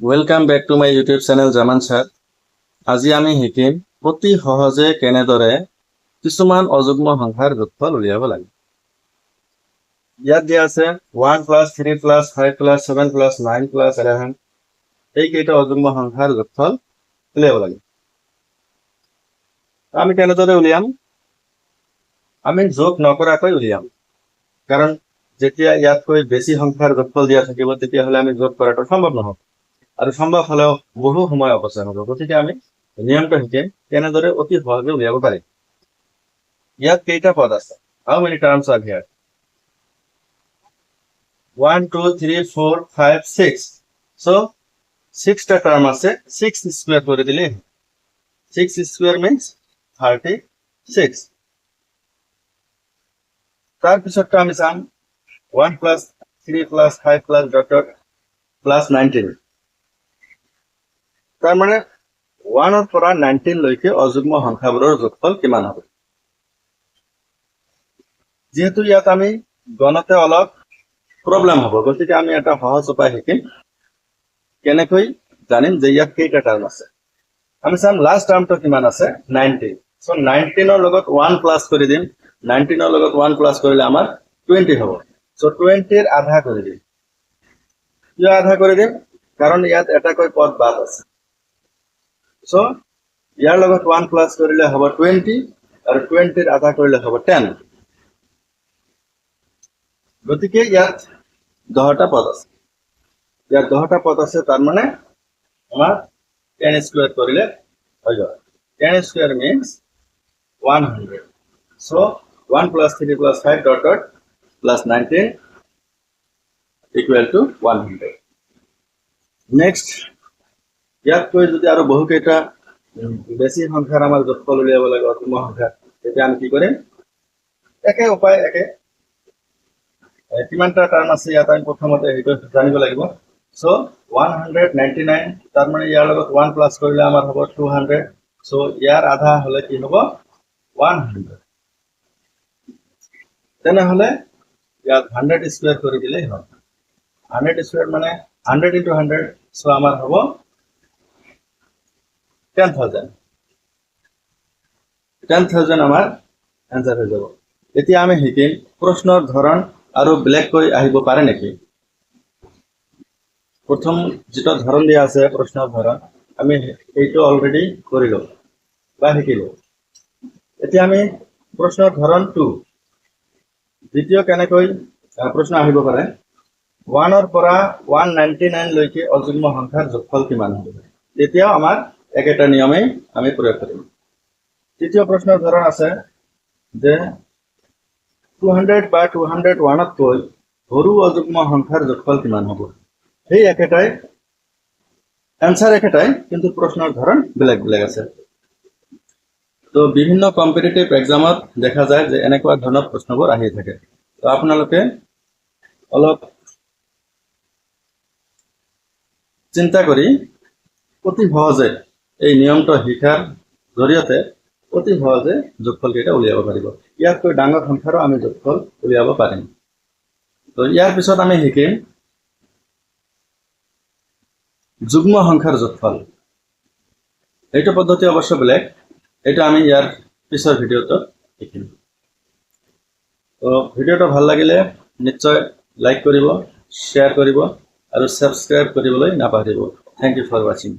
Welcome back to my YouTube channel Zaman sir. আজি আমি শিকিম অতি সহজে কেনেদৰে কিছুমান অযুগ্ম সংখ্যাৰ যোগফল উলিয়াব লাগে। ইয়াত দিয়া আছে 1 + 3 + 5 + 7 + 9 + 11 এইকেইটা অযুগ্ম সংখ্যাৰ যোগফল উলিয়াব লাগে। আমি কেনেদৰে উলিয়াম? আমি যোগ নকৰাকৈ উলিয়াম, কাৰণ যেতিয়া ইয়াতকৈ বেছি সংখ্যাৰ যোগফল দিয়া থাকিব তেতিয়াহ'লে আমি যোগ কৰাটো সম্ভৱ নহ'ব, আৰু সম্ভৱ হ'লেও বহু সময় অপচয় হ'ব। গতিকে আমি নিয়মটো শিকিম কেনেদৰে অতি সহজে উলিয়াব পাৰি। ইয়াত কেইটা পদ আছে? How many terms are here? 1 2 3 4 5 6. So 6টা টার্ম আছে, 6 স্কয়ার করে দিলে 6 স্কয়ার means 36। তার পিছৰটা আমি চাম 1 + 3 + 5 + dot dot plus 19। তাৰ মানে 1 ৰ পৰা 19 লৈকে অযুগ্ম সংখ্যাবোৰৰ যোগফল কিমান হ'ব? যেহেতু ইয়াত আমি গণতে অলপ প্রবলেম হ'ব, গতিকে আমি এটা সহজ উপায় শিকিম কেনেকৈ জানিম যে ইয়াত কেইটা টার্ম আছে। আমি চাম লাস্ট টার্মটো কিমান আছে, 19। সো 19 ৰ লগত 1 প্লাস কৰি দিম। 19 ৰ লগত 1 প্লাস কৰিলে আমাৰ 20 হ'ব। সো 20 ৰ আধা কৰি দিম। কিয় আধা কৰি দিম? কাৰণ ইয়াত এটাকৈ পদ বাদ আছে। সো ইয়াৰ লগত 1 প্লাস কৰিলে হ'ব 20, আৰু 20 ৰ আধা কৰিলে হ'ব 10। গতিকে ইয়াত 10টা পদ আছে। ইয়াত 10টা পদ আছে, তার মানে আমার 10 স্কয়ার করিলে হয়ে যাবে। 10 square means 100। So 1 + 3 + 5 dot dot plus 19 equal to 100। Next ইয়াত কৈ যদি আৰু বহু কেইটা বেছি সংখ্যাৰ আমাৰ যোগফল উলিয়াব লাগে, অযুগ্ম সংখ্যা, তেতিয়া আমি কি কৰিম? একে উপায়, একে কিমানটা টাৰ্ম আছে ইয়াত আমি প্ৰথমতে সেইটো জানিব লাগিব। সো 199, তাৰ মানে ইয়াৰ লগত 1 প্লাস কৰিলে আমাৰ হ'ব 200। সো ইয়াৰ আধা হলে কি হ'ব? 100। তেনেহলে ইয়াত 100 স্কয়াৰ কৰি দিলেই হয়। 100 স্কয়াৰ মানে 100 × 100। সো আমাৰ হ'ব 10,000। 10,000 আমাৰ এনসাৰ হৈ যাব। এতিয়া আমি শিকিম প্ৰশ্নৰ ধৰণ আৰু বেলেগকৈ আহিব পাৰে নেকি। প্রথম যেটা ধরন দিয়া আছে প্রশ্নের ধরন, আমি এইটো অলরেডি করিলো বা শিকিলো। এতিয়া আমি প্রশ্নের ধরন 2 দ্বিতীয় কেনেকৈ প্রশ্ন আহিব পাৰে। 1 ৰ পৰা 199 লৈকে অযুগ্ম সংখ্যাৰ যোগফল কিমান হ'ব? তেতিয়াও আমাৰ একেটা নিয়মে আমি প্ৰয়োগ কৰিম। তৃতীয় প্ৰশ্নৰ ধৰণ আছে যে 200 বা 201 তকৈ সৰু অযুগ্ম সংখ্যাৰ যোগফল কিমান হ'ব? এই একেটাই অ্যান্সার একেটাই, কিন্তু প্রশ্নের ধরন বেলেগ বেলেগ আছে। তো বিভিন্ন কম্পিটিটিভ এক্সামত দেখা যায় যে এনেকুৱা ধৰণৰ প্ৰশ্নবোৰ আহি থাকে। তো আপোনালোকে অলপ চিন্তা কৰি অতি সহজে এই নিয়মটো শিকাৰ জৰিয়তে অতি সহজে যোগফল কেইটা উলিয়াব পাৰিব। ইয়াতকৈ ডাঙৰ সংখ্যাৰো আমি যোগফল উলিয়াব পাৰিম। তো ইয়াৰ পিছত আমি শিকিম যুগ্ম সংখ্যাৰ যোগফল। এইটো পদ্ধতি অবশ্য বেলেগ, এটা আমি ইয়াৰ পিছৰ ভিডিওটো শিকিম। তো ভিডিওটো ভাল লাগিলে নিশ্চয় লাইক কৰিব, শ্বেয়াৰ কৰিব আৰু সাবস্ক্ৰাইব কৰিবলৈ নাপাহৰিব। Thank you for watching.